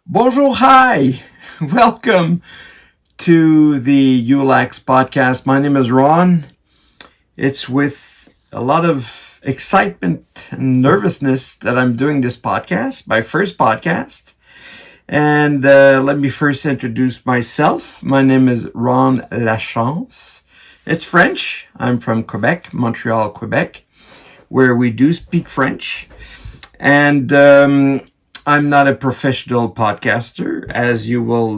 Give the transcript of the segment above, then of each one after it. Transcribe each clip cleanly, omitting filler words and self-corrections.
Bonjour, hi! Welcome to the YULLAX Podcast. My name is Ron. It's with a lot of excitement and nervousness that I'm doing this podcast, my first podcast. And let me first introduce myself. My name is Ron LaChance. It's French. I'm from Quebec, Montreal, Quebec, where we do speak French. And I'm not a professional podcaster, as you will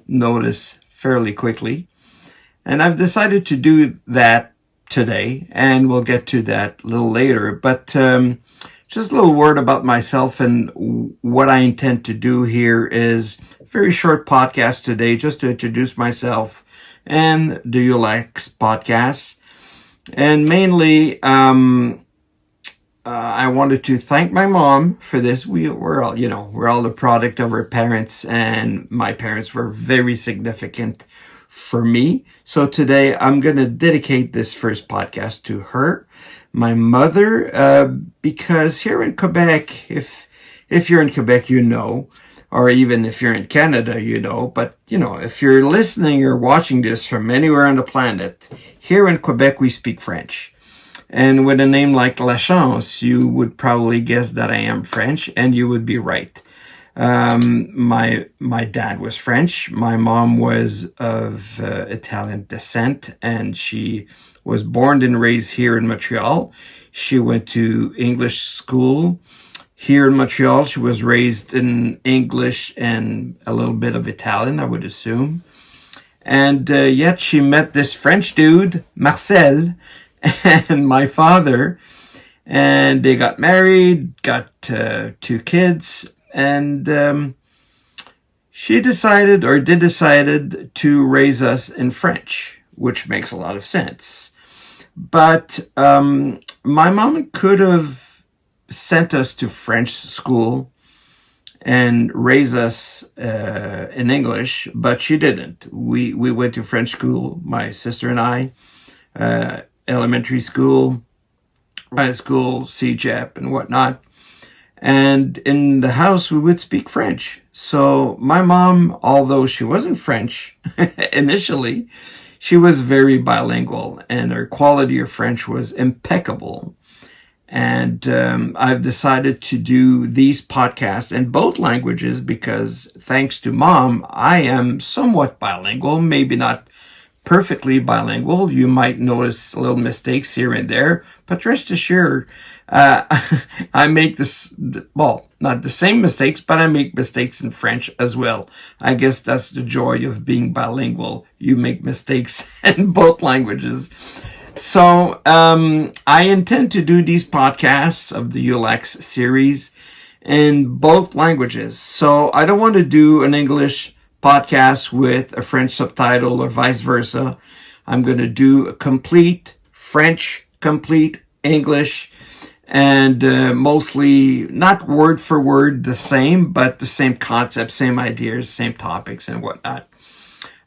notice fairly quickly. And I've decided to do that today, and we'll get to that a little later. But just a little word about myself and what I intend to do here is a very short podcast today, just to introduce myself and the YULLAX Podcast. And mainly, I wanted to thank my mom for this. We're all the product of our parents, and my parents were very significant for me. So today I'm going to dedicate this first podcast to her, my mother, because here in Quebec, if you're in Quebec, or even if you're in Canada, but if you're listening or watching this from anywhere on the planet, here in Quebec, we speak French. And with a name like LaChance, you would probably guess that I am French, and you would be right. My dad was French. My mom was of Italian descent, and she was born and raised here in Montreal. She went to English school here in Montreal. She was raised in English and a little bit of Italian, I would assume. And yet she met this French dude, Marcel, and my father, and they got married, got 2 kids, and she decided to raise us in French, which makes a lot of sense. But my mom could have sent us to French school and raise us in English, but she didn't. We went to French school, my sister and I, elementary school, high school, CJEP, and whatnot. And in the house, we would speak French. So my mom, although she wasn't French initially, she was very bilingual, and her quality of French was impeccable. And I've decided to do these podcasts in both languages because, thanks to Mom, I am somewhat bilingual, maybe not perfectly bilingual. You might notice little mistakes here and there, but rest assured, I make not the same mistakes, but I make mistakes in French as well. I guess that's the joy of being bilingual. You make mistakes in both languages. So I intend to do these podcasts of the YULLAX series in both languages. So I don't want to do an English podcast with a French subtitle or vice versa. I'm going to do a complete French, complete English, and mostly not word for word the same, but the same concepts, same ideas, same topics, and whatnot.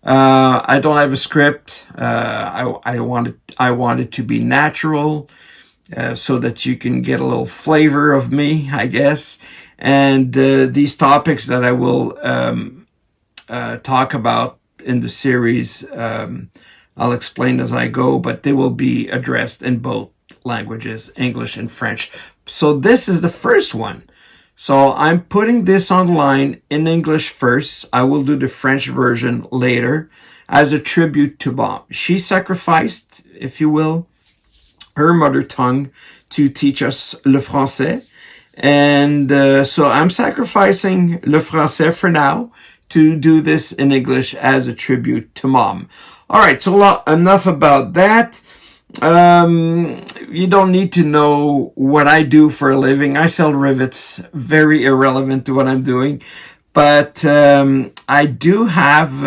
I don't have a script. I want it to be natural, so that you can get a little flavor of me, I guess. And these topics that I will talk about in the series, I'll explain as I go, but they will be addressed in both languages, English and French. So this is the first one. So I'm putting this online in English first. I will do the French version later as a tribute to Mom. She sacrificed, if you will, her mother tongue to teach us le français. And so I'm sacrificing le français for now to do this in English as a tribute to Mom. All right, so enough about that. You don't need to know what I do for a living. I sell rivets, very irrelevant to what I'm doing. But I do have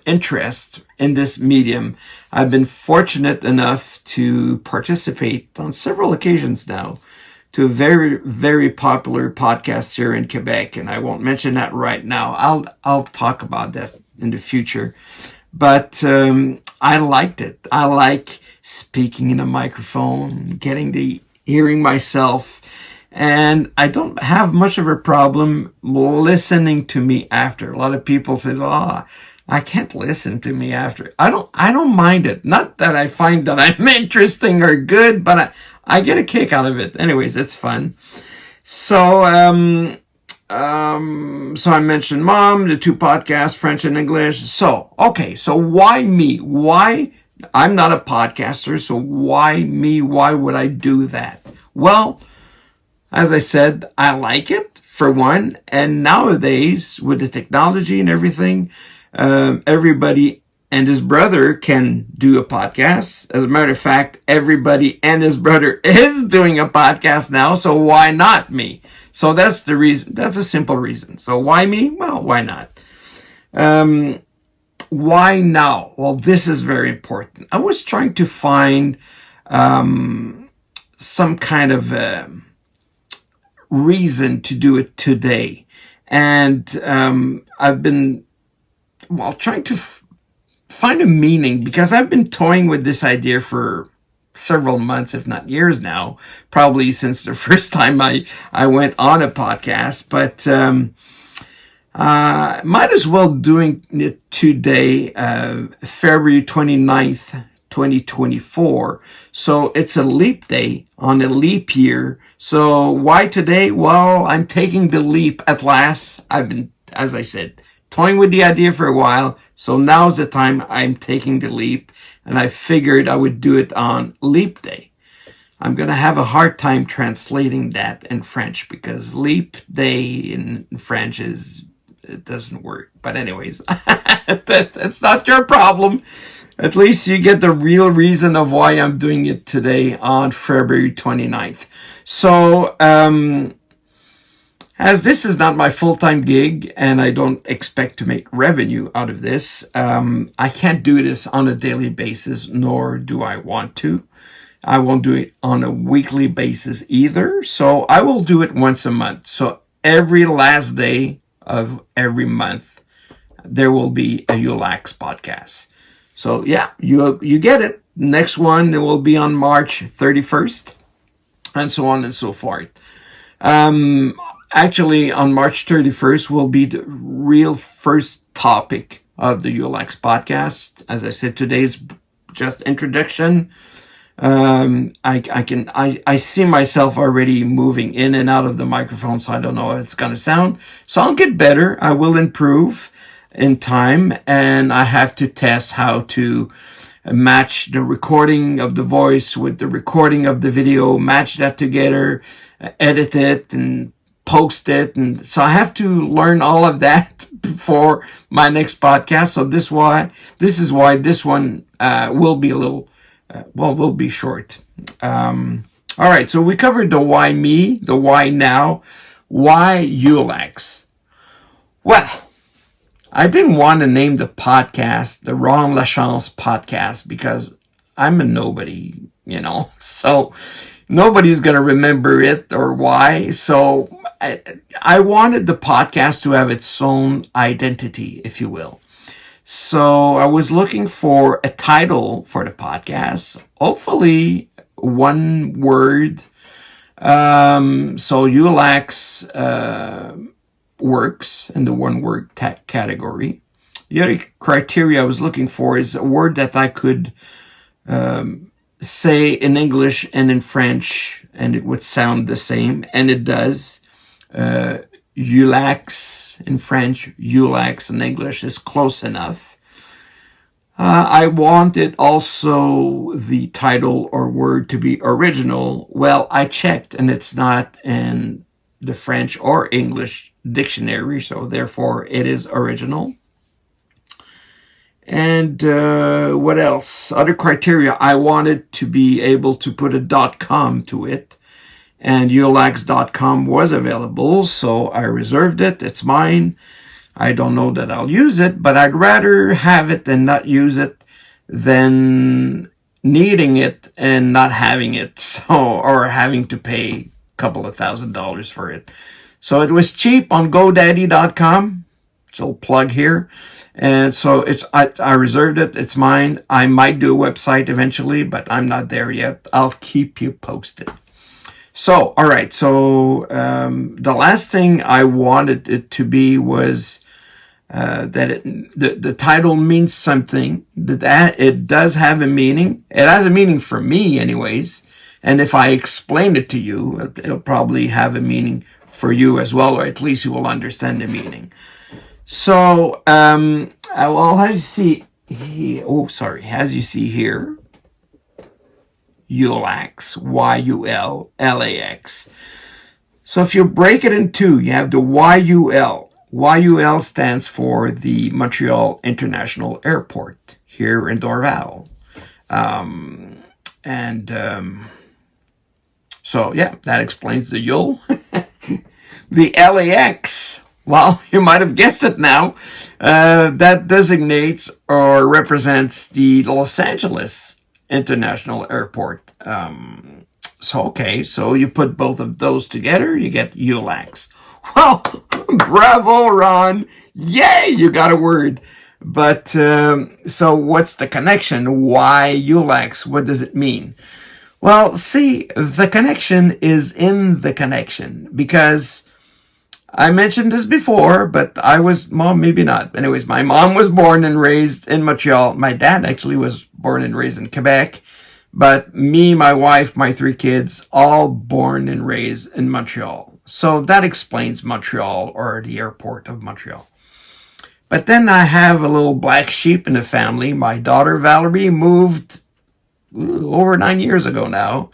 interest in this medium. I've been fortunate enough to participate on several occasions now to a very, very popular podcast here in Quebec, and I won't mention that right now. I'll talk about that in the future. But I liked it. I like speaking in a microphone, hearing myself, And I don't have much of a problem listening to me after. A lot of people say, "Oh, I can't listen to me after." I don't mind it. Not that I find that I'm interesting or good, but I get a kick out of it. Anyways, it's fun. So, so I mentioned Mom, the 2 podcasts, French and English. So, okay. So why me? Why? I'm not a podcaster. So why me? Why would I do that? Well, as I said, I like it, for one. And nowadays, with the technology and everything, everybody and his brother can do a podcast. As a matter of fact, everybody and his brother is doing a podcast now. So why not me? So that's the reason. That's a simple reason. So why me? Well, why not? Why now? Well, this is very important. I was trying to find some kind of reason to do it today. And I've been, trying to find a meaning, because I've been toying with this idea for several months, if not years now, probably since the first time I went on a podcast. But might as well doing it today, February 29th, 2024. So it's a leap day on a leap year. So why today? Well, I'm taking the leap at last. I've been, as I said, toying with the idea for a while. So now's the time I'm taking the leap. And I figured I would do it on leap day. I'm going to have a hard time translating that in French, because leap day in French it doesn't work. But anyways, that's not your problem. At least you get the real reason of why I'm doing it today on February 29th. So, as this is not my full-time gig and I don't expect to make revenue out of this, I can't do this on a daily basis, nor do I want to. I won't do it on a weekly basis either. So I will do it once a month. So every last day of every month, there will be a YULLAX podcast. So yeah, you get it. Next one, it will be on March 31st, and so on and so forth. Actually, on March 31st will be the real first topic of the YULLAX podcast. As I said, today's just introduction. I see myself already moving in and out of the microphone, so I don't know how it's going to sound. So I'll get better. I will improve in time, and I have to test how to match the recording of the voice with the recording of the video, match that together, edit it, and post it. And so I have to learn all of that before my next podcast. So this is why this one will be a little, will be short. All right. So we covered the why me, the why now, why YULLAX. Well, I didn't want to name the podcast the Ron LaChance Podcast, because I'm a nobody, so nobody's going to remember it or why. So I wanted the podcast to have its own identity, if you will. So I was looking for a title for the podcast, hopefully one word. So YULLAX works in the one word category. The other criteria I was looking for is a word that I could say in English and in French, and it would sound the same, and it does. YULLAX in French, YULLAX in English is close enough. I wanted also the title or word to be original. Well, I checked, and it's not in the French or English dictionary, so therefore it is original. And what else? Other criteria, I wanted to be able to put a .com to it, and YULLAX.com was available, so I reserved it. It's mine. I don't know that I'll use it, but I'd rather have it and not use it than needing it and not having it, or having to pay a couple of $1,000s for it. So it was cheap on GoDaddy.com. So plug here. And so I reserved it. It's mine. I might do a website eventually, but I'm not there yet. I'll keep you posted. So, all right. So, the last thing I wanted it to be was that the title means something, that it does have a meaning. It has a meaning for me anyways. And if I explain it to you, it'll probably have a meaning for you as well, or at least you will understand the meaning. So, well, as you see as you see here, YULLAX, YULLAX. So if you break it in two, you have the YUL. YUL stands for the Montreal International Airport here in Dorval. So yeah, that explains the YUL. The LAX, well, you might have guessed it now, that designates or represents the Los Angeles International Airport. So you put both of those together, you get YULLAX. Well, bravo, Ron. Yay, you got a word. But, so what's the connection? Why YULLAX? What does it mean? Well, see, the connection is in the connection, because I mentioned this before, but maybe not. Anyways, my mom was born and raised in Montreal. My dad actually was born and raised in Quebec. But me, my wife, my 3 kids, all born and raised in Montreal. So that explains Montreal, or the airport of Montreal. But then I have a little black sheep in the family. My daughter Valerie moved over 9 years ago now.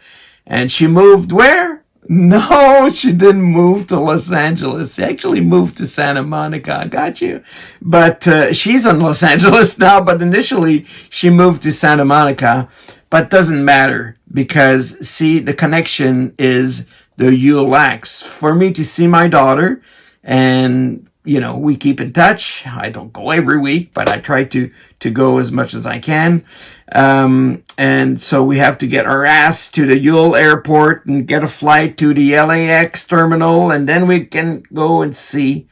And she moved where? No, she didn't move to Los Angeles. She actually moved to Santa Monica. I got you. But she's in Los Angeles now. But initially, she moved to Santa Monica. But doesn't matter, because, see, the connection is the YULLAX. For me to see my daughter, and, we keep in touch. I don't go every week, but I try to go as much as I can. And so we have to get our ass to the YUL airport and get a flight to the LAX terminal, and then we can go and see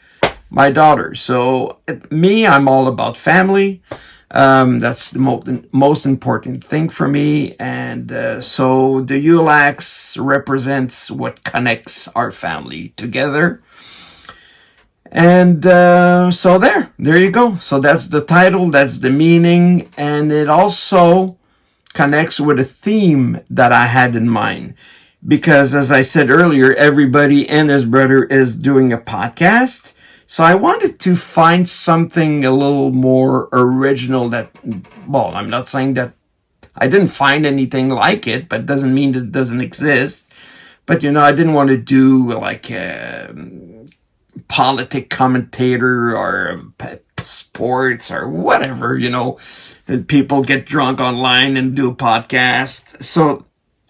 my daughter. So I'm all about family. That's the most important thing for me. And so the YULLAX represents what connects our family together. And so there you go. So that's the title, that's the meaning, and it also connects with a theme that I had in mind. Because as I said earlier, everybody and his brother is doing a podcast. So I wanted to find something a little more original I'm not saying that I didn't find anything like it, but it doesn't mean that it doesn't exist. But, I didn't want to do like a politic commentator or sports or whatever, people get drunk online and do a podcast. So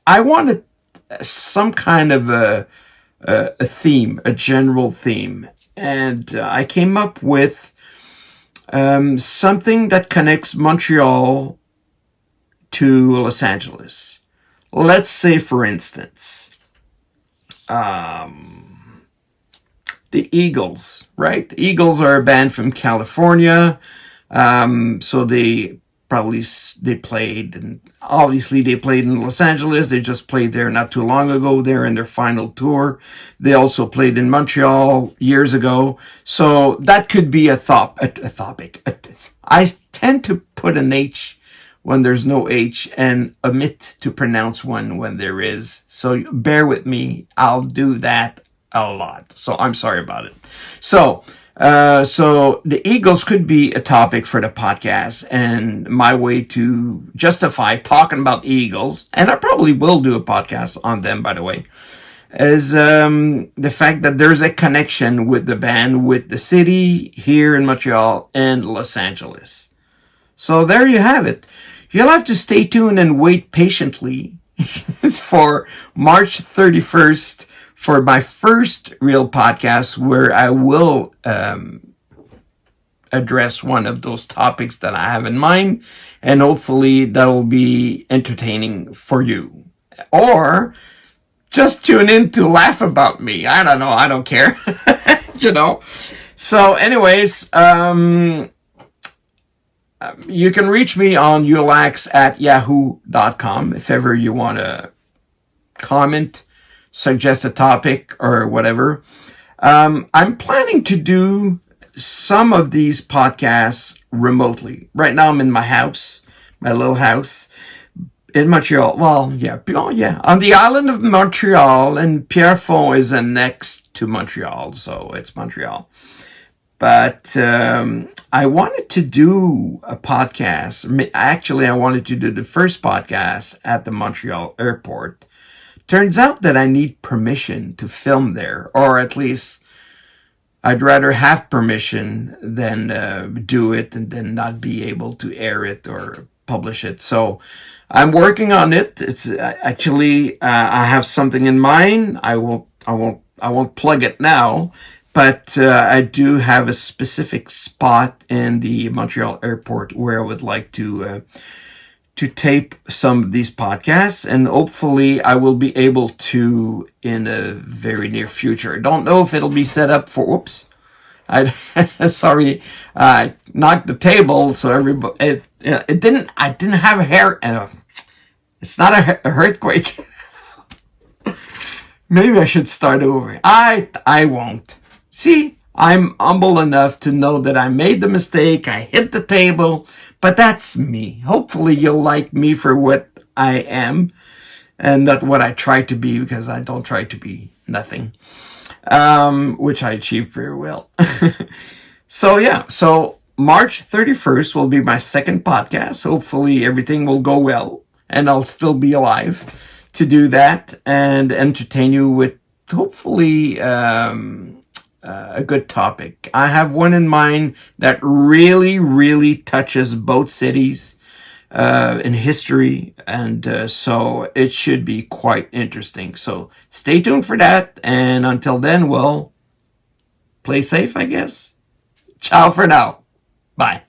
I wanted some kind of a theme, a general theme. And I came up with something that connects Montreal to Los Angeles. Let's say, for instance, the Eagles, right? The Eagles are a band from California. So they played, and obviously they played in Los Angeles. They just played there not too long ago. They're in their final tour. They also played in Montreal years ago. So that could be a topic. I tend to put an H when there's no H and omit to pronounce one when there is. So bear with me. I'll do that a lot. So I'm sorry about it. So the Eagles could be a topic for the podcast, and my way to justify talking about Eagles, and I probably will do a podcast on them, by the way, is the fact that there's a connection with the band, with the city here in Montreal and Los Angeles. So there you have it. You'll have to stay tuned and wait patiently for March 31st for my first real podcast, where I will address one of those topics that I have in mind, and hopefully that'll be entertaining for you. Or just tune in to laugh about me. I don't know. I don't care. So anyways, you can reach me on YULLAX at yahoo.com if ever you want to comment, suggest a topic or whatever. I'm planning to do some of these podcasts remotely. Right now I'm in my house, my little house in Montreal. Well, yeah, on the island of Montreal, and Pierrefonds is next to Montreal, so it's Montreal. But I wanted to do a podcast. Actually, I wanted to do the first podcast at the Montreal airport. Turns out that I need permission to film there, or at least I'd rather have permission than do it and then not be able to air it or publish it. So I'm working on it. It's actually I have something in mind. I won't plug it now, but I do have a specific spot in the Montreal airport where I would like to tape some of these podcasts, and hopefully I will be able to in a very near future. I don't know if it'll be set up for, whoops, I knocked the table, so everybody, I didn't have a hair, it's not a earthquake. Maybe I should start over. I won't. See, I'm humble enough to know that I made the mistake. I hit the table, but that's me. Hopefully you'll like me for what I am and not what I try to be, because I don't try to be nothing, which I achieved very well. So March 31st will be my second podcast. Hopefully everything will go well and I'll still be alive to do that and entertain you with hopefully a good topic. I have one in mind that really, really touches both cities in history, and so it should be quite interesting. So stay tuned for that, and until then, well, play safe, I guess. Ciao for now. Bye.